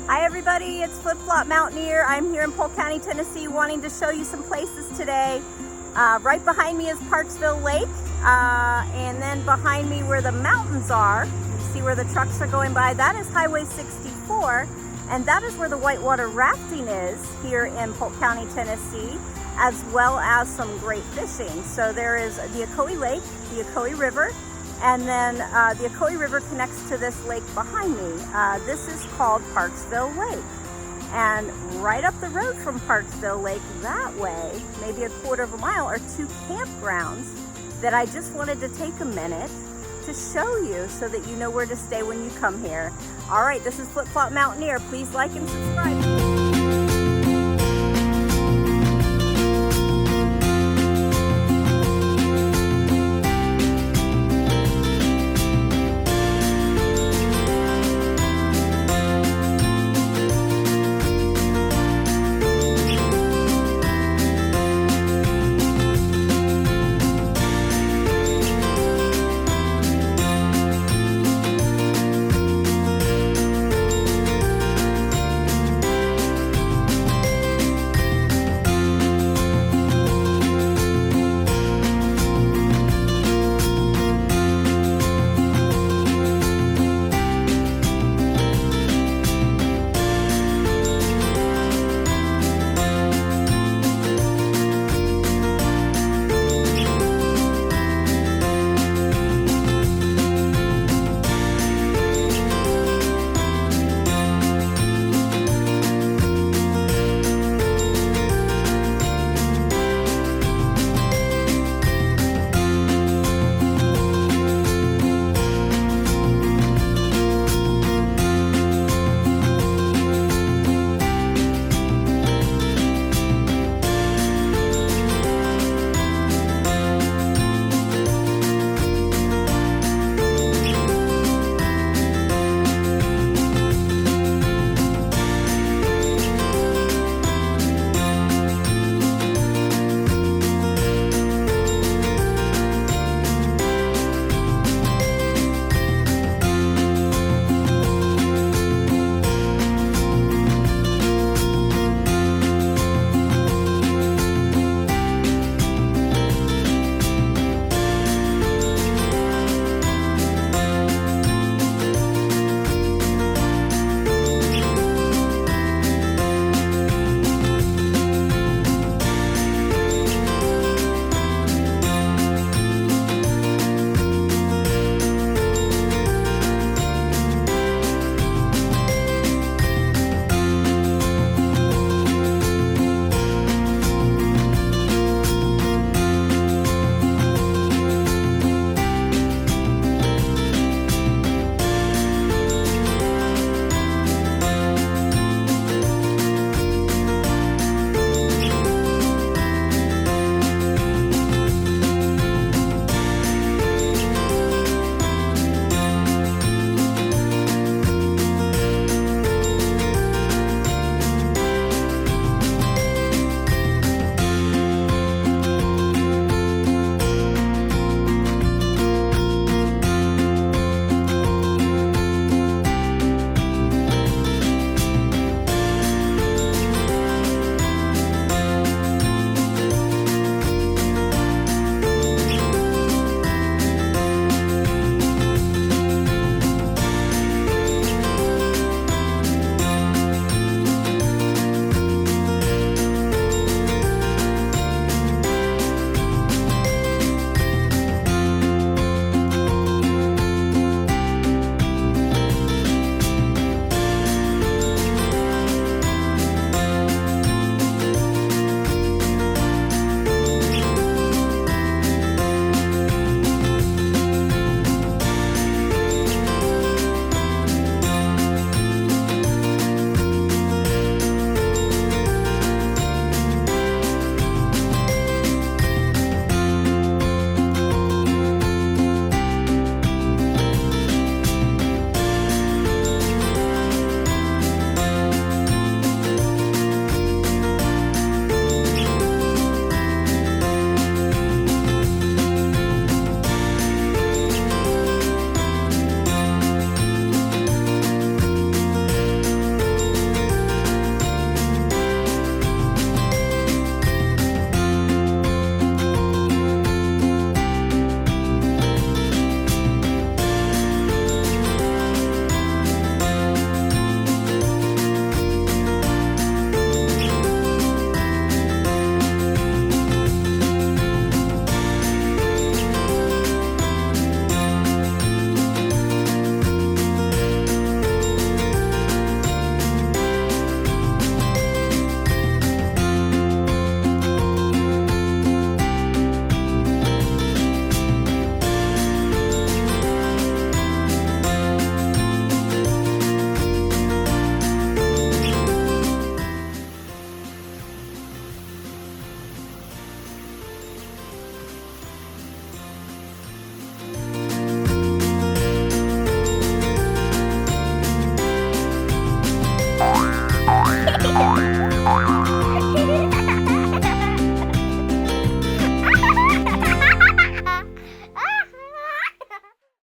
Hi everybody, it's Flip Flop Mountaineer. I'm here in Polk County, Tennessee, wanting to show you some places today. Right behind me is Parksville Lake, and then behind me where the mountains are, you see where the trucks are going by, that is Highway 64, and that is where the whitewater rafting is here in Polk County, Tennessee, as well as some great fishing. So there is the Ocoee Lake, the Ocoee River, and then the Ocoee River connects to this lake behind me. This is called Parksville Lake. And right up the road from Parksville Lake that way, maybe a quarter of a mile, are two campgrounds that I just wanted to take a minute to show you so that you know where to stay when you come here. All right, this is Flip Flop Mountaineer. Please like and subscribe.